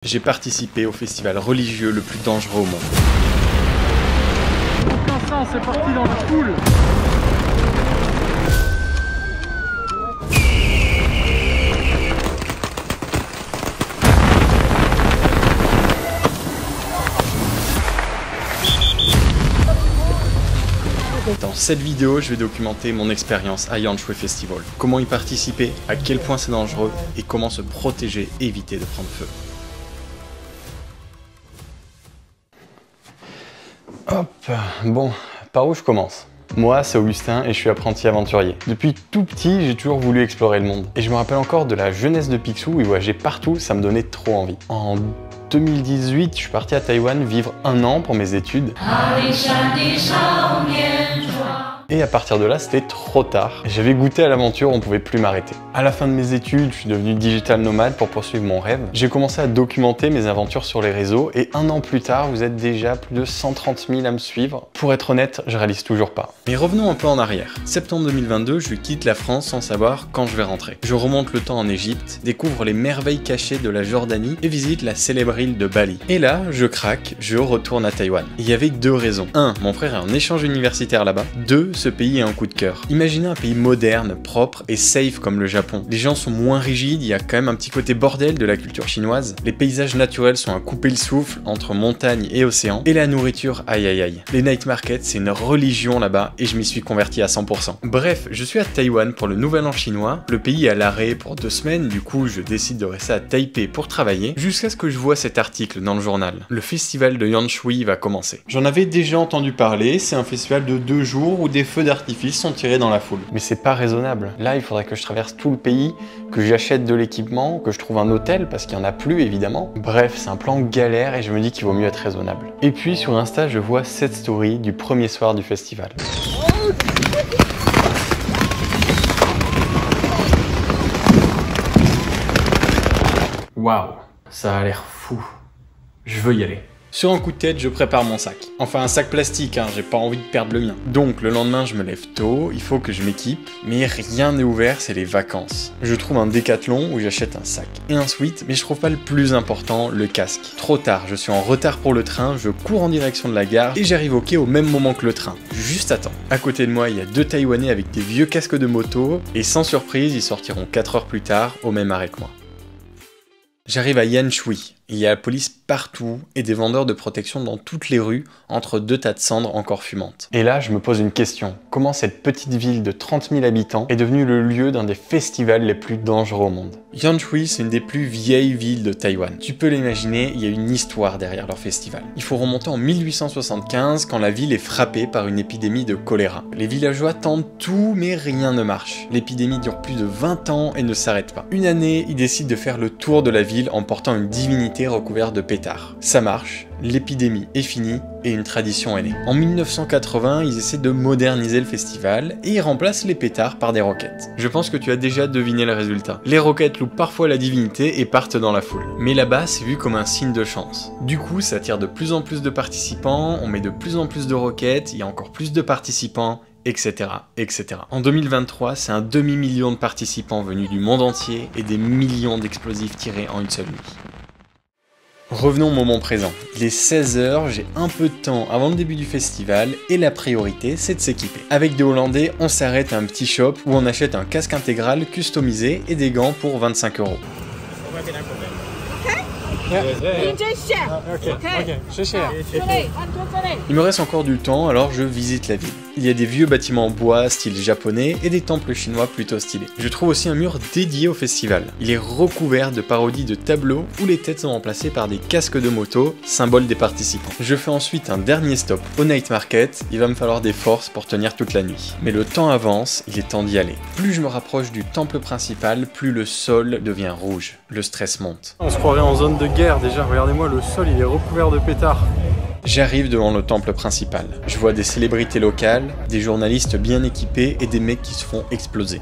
J'ai participé au festival religieux le plus dangereux au monde. Aucun sens, c'est parti dans la foule. Dans cette vidéo, je vais documenter mon expérience à Yanshui Festival. Comment y participer, à quel point c'est dangereux et comment se protéger et éviter de prendre feu. Hop, bon, par où je commence? Moi, c'est Augustin et je suis apprenti aventurier. Depuis tout petit, j'ai toujours voulu explorer le monde. Et je me rappelle encore de la jeunesse de Picsou où il voyageait partout, ça me donnait trop envie. En 2018, je suis parti à Taïwan vivre 1 an pour mes études. Et à partir de là, c'était trop tard. J'avais goûté à l'aventure, on pouvait plus m'arrêter. À la fin de mes études, je suis devenu digital nomade pour poursuivre mon rêve. J'ai commencé à documenter mes aventures sur les réseaux et 1 an plus tard, vous êtes déjà plus de 130 000 à me suivre. Pour être honnête, je réalise toujours pas. Mais revenons un peu en arrière. Septembre 2022, je quitte la France sans savoir quand je vais rentrer. Je remonte le temps en Égypte, découvre les merveilles cachées de la Jordanie et visite la célèbre île de Bali. Et là, je craque, je retourne à Taïwan. Il y avait 2 raisons. 1, mon frère est en échange universitaire là-bas. 2, ce pays a un coup de cœur. Imaginez un pays moderne, propre et safe comme le Japon. Les gens sont moins rigides, il y a quand même un petit côté bordel de la culture chinoise. Les paysages naturels sont à couper le souffle entre montagne et océan. Et la nourriture, aïe aïe aïe. Les night markets, c'est une religion là-bas et je m'y suis converti à 100%. Bref, je suis à Taïwan pour le nouvel an chinois. Le pays est à l'arrêt pour 2 semaines, du coup je décide de rester à Taipei pour travailler, jusqu'à ce que je vois cet article dans le journal. Le festival de Yanshui va commencer. J'en avais déjà entendu parler, c'est un festival de 2 jours où des feux d'artifice sont tirés dans la foule. Mais c'est pas raisonnable. Là, il faudrait que je traverse tout le pays, que j'achète de l'équipement, que je trouve un hôtel, parce qu'il y en a plus évidemment. Bref, c'est un plan galère et je me dis qu'il vaut mieux être raisonnable. Et puis sur Insta, je vois cette story du premier soir du festival. Waouh, ça a l'air fou. Je veux y aller. Sur un coup de tête, je prépare mon sac. Enfin un sac plastique, hein, j'ai pas envie de perdre le mien. Donc le lendemain, je me lève tôt, il faut que je m'équipe, mais rien n'est ouvert, c'est les vacances. Je trouve un Décathlon où j'achète un sac et un sweat, mais je trouve pas le plus important, le casque. Trop tard, je suis en retard pour le train, je cours en direction de la gare et j'arrive au quai au même moment que le train. Juste à temps. À côté de moi, il y a 2 Taïwanais avec des vieux casques de moto et sans surprise, ils sortiront 4 heures plus tard au même arrêt que moi. J'arrive à Yanshui. Il y a la police partout et des vendeurs de protection dans toutes les rues entre 2 tas de cendres encore fumantes. Et là, je me pose une question. Comment cette petite ville de 30 000 habitants est devenue le lieu d'un des festivals les plus dangereux au monde? Yanshui, c'est une des plus vieilles villes de Taïwan. Tu peux l'imaginer, il y a une histoire derrière leur festival. Il faut remonter en 1875 quand la ville est frappée par une épidémie de choléra. Les villageois tentent tout, mais rien ne marche. L'épidémie dure plus de 20 ans et ne s'arrête pas. Une année, ils décident de faire le tour de la ville en portant une divinité recouverte de pétards. Ça marche, l'épidémie est finie et une tradition est née. En 1980, ils essaient de moderniser le festival et ils remplacent les pétards par des roquettes. Je pense que tu as déjà deviné le résultat. Les roquettes loupent parfois la divinité et partent dans la foule. Mais là-bas, c'est vu comme un signe de chance. Du coup, ça attire de plus en plus de participants, on met de plus en plus de roquettes, il y a encore plus de participants, etc., etc. En 2023, c'est un demi-million de participants venus du monde entier et des millions d'explosifs tirés en une seule nuit. Revenons au moment présent. Il est 16 h, j'ai un peu de temps avant le début du festival et la priorité c'est de s'équiper. Avec des Hollandais, on s'arrête à un petit shop où on achète un casque intégral customisé et des gants pour 25 €. Il me reste encore du temps, alors je visite la ville. Il y a des vieux bâtiments en bois style japonais et des temples chinois plutôt stylés. Je trouve aussi un mur dédié au festival. Il est recouvert de parodies de tableaux où les têtes sont remplacées par des casques de moto, symbole des participants. Je fais ensuite un dernier stop au night market, il va me falloir des forces pour tenir toute la nuit. Mais le temps avance, il est temps d'y aller. Plus je me rapproche du temple principal, plus le sol devient rouge. Le stress monte. On se croirait en zone de guerre déjà, regardez-moi, le sol il est recouvert de pétards. J'arrive devant le temple principal. Je vois des célébrités locales, des journalistes bien équipés et des mecs qui se font exploser.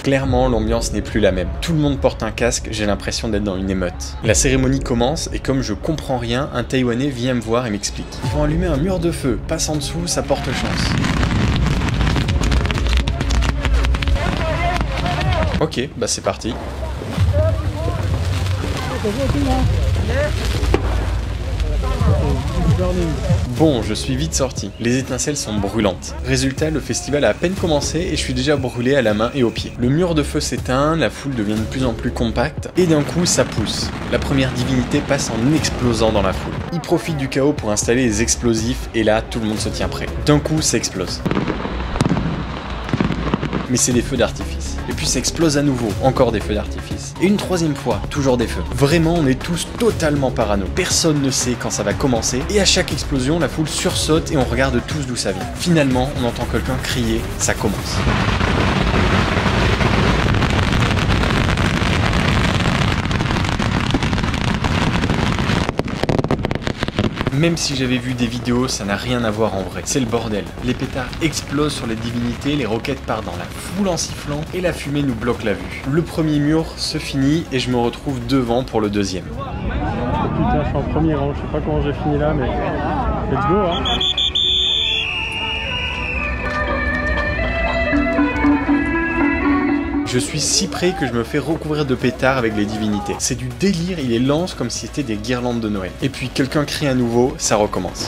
Clairement, l'ambiance n'est plus la même. Tout le monde porte un casque, j'ai l'impression d'être dans une émeute. La cérémonie commence et comme je comprends rien, un Taïwanais vient me voir et m'explique. Ils vont allumer un mur de feu, passe en dessous, ça porte chance. Ok, bah c'est parti. Bon, je suis vite sorti. Les étincelles sont brûlantes. Résultat, le festival a à peine commencé et je suis déjà brûlé à la main et aux pieds. Le mur de feu s'éteint, la foule devient de plus en plus compacte et d'un coup, ça pousse. La première divinité passe en explosant dans la foule. Il profite du chaos pour installer les explosifs et là, tout le monde se tient prêt. D'un coup, ça explose. Mais c'est des feux d'artifice. Et puis ça explose à nouveau, encore des feux d'artifice. Et une troisième fois, toujours des feux. Vraiment, on est tous totalement parano. Personne ne sait quand ça va commencer, et à chaque explosion, la foule sursaute et on regarde tous d'où ça vient. Finalement, on entend quelqu'un crier, ça commence. Même si j'avais vu des vidéos, ça n'a rien à voir en vrai. C'est le bordel. Les pétards explosent sur les divinités, les roquettes partent dans la foule en sifflant, et la fumée nous bloque la vue. Le premier mur se finit, et je me retrouve devant pour le deuxième. Putain, je suis en premier rang, je sais pas comment j'ai fini là, mais let's go, hein. Je suis si près que je me fais recouvrir de pétards avec les divinités. C'est du délire, il les lance comme si c'était des guirlandes de Noël. Et puis quelqu'un crie à nouveau, ça recommence.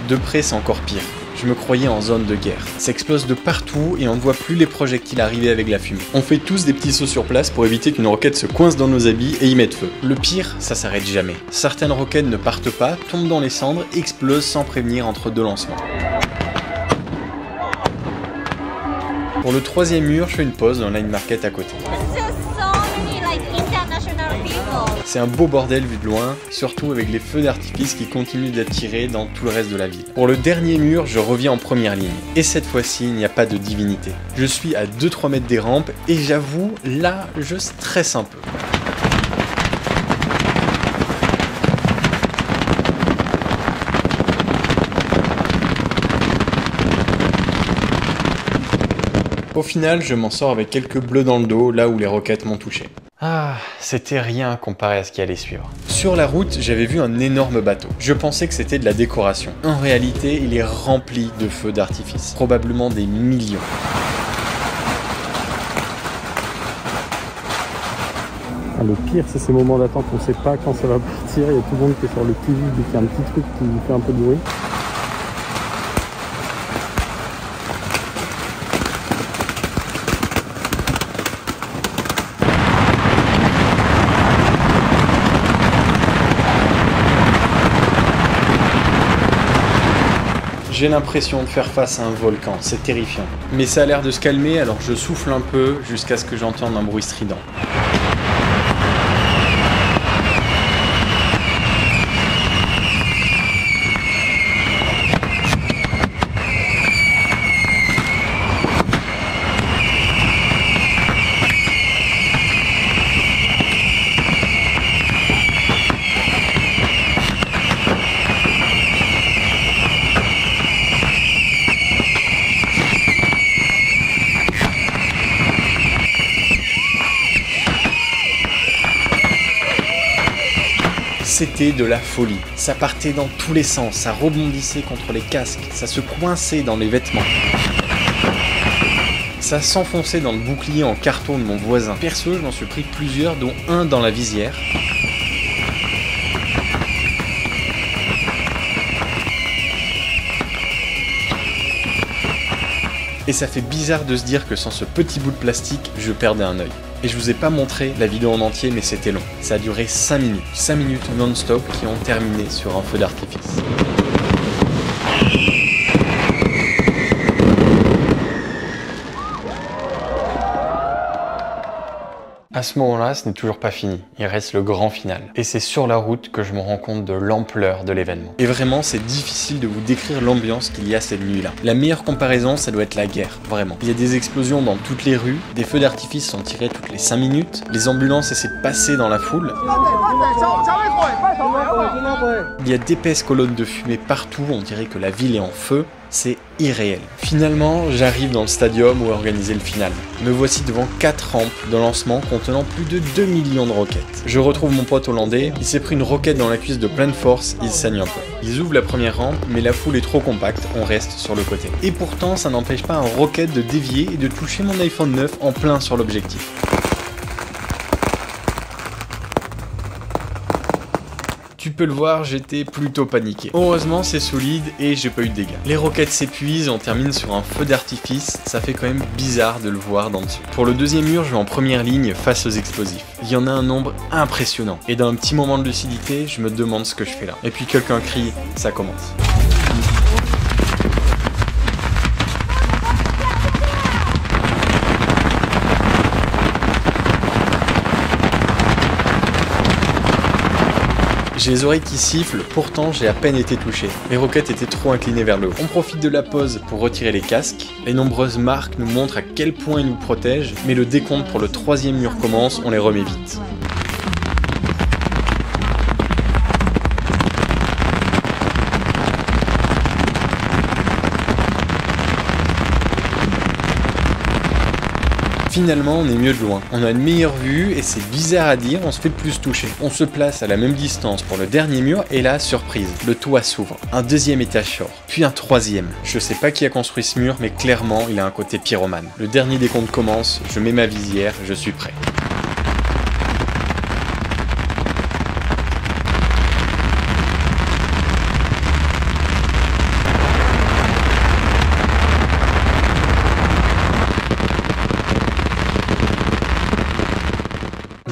De près, c'est encore pire. Je me croyais en zone de guerre. Ça explose de partout et on ne voit plus les projectiles arriver avec la fumée. On fait tous des petits sauts sur place pour éviter qu'une roquette se coince dans nos habits et y mette feu. Le pire, ça s'arrête jamais. Certaines roquettes ne partent pas, tombent dans les cendres, explosent sans prévenir entre deux lancements. Pour le troisième mur, je fais une pause dans Line Market à côté. C'est un beau bordel vu de loin, surtout avec les feux d'artifice qui continuent d'attirer dans tout le reste de la ville. Pour le dernier mur, je reviens en première ligne. Et cette fois-ci, il n'y a pas de divinité. Je suis à 2-3 mètres des rampes et j'avoue, là, je stresse un peu. Au final, je m'en sors avec quelques bleus dans le dos, là où les roquettes m'ont touché. Ah, c'était rien comparé à ce qui allait suivre. Sur la route, j'avais vu un énorme bateau. Je pensais que c'était de la décoration. En réalité, il est rempli de feux d'artifice. Probablement des millions. Le pire, c'est ces moments d'attente, on sait pas quand ça va partir. Il y a tout le monde qui est sur le qui-vive dès qu'il y a un petit truc qui fait un peu de bruit. J'ai l'impression de faire face à un volcan, c'est terrifiant. Mais ça a l'air de se calmer, alors je souffle un peu jusqu'à ce que j'entende un bruit strident. C'était de la folie. Ça partait dans tous les sens, ça rebondissait contre les casques, ça se coinçait dans les vêtements. Ça s'enfonçait dans le bouclier en carton de mon voisin. Perso, je m'en suis pris plusieurs, dont un dans la visière. Et ça fait bizarre de se dire que sans ce petit bout de plastique, je perdais un œil. Et je vous ai pas montré la vidéo en entier, mais c'était long. Ça a duré 5 minutes. 5 minutes non-stop qui ont terminé sur un feu d'artifice. À ce moment-là, ce n'est toujours pas fini. Il reste le grand final. Et c'est sur la route que je me rends compte de l'ampleur de l'événement. Et vraiment, c'est difficile de vous décrire l'ambiance qu'il y a cette nuit-là. La meilleure comparaison, ça doit être la guerre, vraiment. Il y a des explosions dans toutes les rues, des feux d'artifice sont tirés toutes les 5 minutes, les ambulances essaient de passer dans la foule. Il y a d'épaisses colonnes de fumée partout, on dirait que la ville est en feu. c'est irréel. Finalement, j'arrive dans le stadium où est organisé le final. Me voici devant 4 rampes de lancement contenant plus de 2 millions de roquettes. Je retrouve mon pote hollandais, il s'est pris une roquette dans la cuisse de pleine force, il saigne un peu. Ils ouvrent la première rampe, mais la foule est trop compacte, on reste sur le côté. Et pourtant, ça n'empêche pas un roquette de dévier et de toucher mon iPhone 9 en plein sur l'objectif. Tu peux le voir, j'étais plutôt paniqué. Heureusement, c'est solide et j'ai pas eu de dégâts. Les roquettes s'épuisent, on termine sur un feu d'artifice, ça fait quand même bizarre de le voir d'en dessous. Pour le deuxième mur, je vais en première ligne face aux explosifs. Il y en a un nombre impressionnant. Et dans un petit moment de lucidité, je me demande ce que je fais là. Et puis quelqu'un crie, ça commence. J'ai les oreilles qui sifflent, pourtant j'ai à peine été touché. Les roquettes étaient trop inclinées vers le haut. On profite de la pause pour retirer les casques. Les nombreuses marques nous montrent à quel point ils nous protègent, mais le décompte pour le troisième mur commence, on les remet vite. Finalement, on est mieux de loin. On a une meilleure vue et c'est bizarre à dire, on se fait plus toucher. On se place à la même distance pour le dernier mur et là, surprise, le toit s'ouvre. Un deuxième étage sort, puis un troisième. Je sais pas qui a construit ce mur, mais clairement, il a un côté pyromane. Le dernier décompte commence, je mets ma visière, je suis prêt.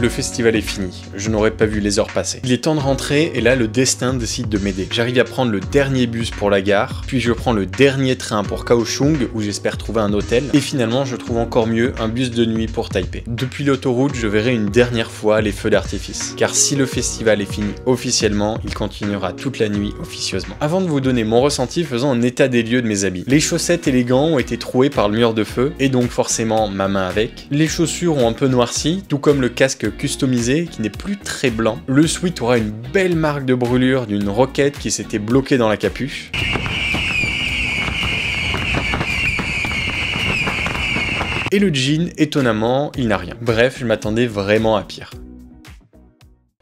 Le festival est fini, je n'aurais pas vu les heures passer. Il est temps de rentrer et là le destin décide de m'aider. J'arrive à prendre le dernier bus pour la gare, puis je prends le dernier train pour Kaohsiung où j'espère trouver un hôtel, et finalement je trouve encore mieux un bus de nuit pour Taipei. Depuis l'autoroute, je verrai une dernière fois les feux d'artifice, car si le festival est fini officiellement, il continuera toute la nuit officieusement. Avant de vous donner mon ressenti, faisons un état des lieux de mes habits. Les chaussettes et les gants ont été troués par le mur de feu, et donc forcément ma main avec. Les chaussures ont un peu noirci, tout comme le casque customisé qui n'est plus très blanc. Le sweat aura une belle marque de brûlure d'une roquette qui s'était bloquée dans la capuche. Et le jean, étonnamment, il n'a rien. Bref, je m'attendais vraiment à pire.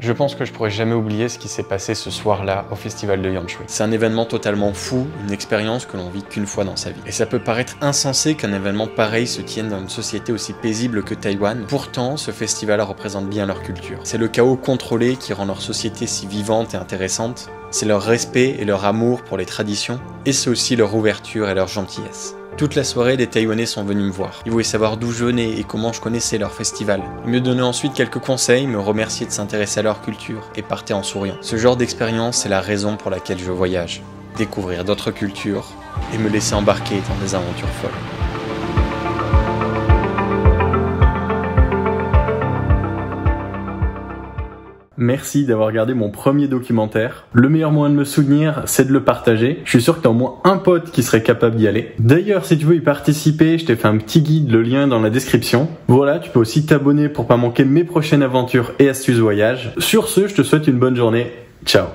Je pense que je pourrais jamais oublier ce qui s'est passé ce soir-là au festival de Yanshui. C'est un événement totalement fou, une expérience que l'on vit qu'une fois dans sa vie. Et ça peut paraître insensé qu'un événement pareil se tienne dans une société aussi paisible que Taïwan. Pourtant, ce festival représente bien leur culture. C'est le chaos contrôlé qui rend leur société si vivante et intéressante. C'est leur respect et leur amour pour les traditions. Et c'est aussi leur ouverture et leur gentillesse. Toute la soirée, des Taïwanais sont venus me voir. Ils voulaient savoir d'où je venais et comment je connaissais leur festival. Ils me donnaient ensuite quelques conseils, me remerciaient de s'intéresser à leur culture et partaient en souriant. Ce genre d'expérience, c'est la raison pour laquelle je voyage. Découvrir d'autres cultures et me laisser embarquer dans des aventures folles. Merci d'avoir regardé mon premier documentaire. Le meilleur moyen de me soutenir, c'est de le partager. Je suis sûr que t'as au moins un pote qui serait capable d'y aller. D'ailleurs, si tu veux y participer, je t'ai fait un petit guide, le lien est dans la description. Voilà, tu peux aussi t'abonner pour pas manquer mes prochaines aventures et astuces voyage. Sur ce, je te souhaite une bonne journée. Ciao.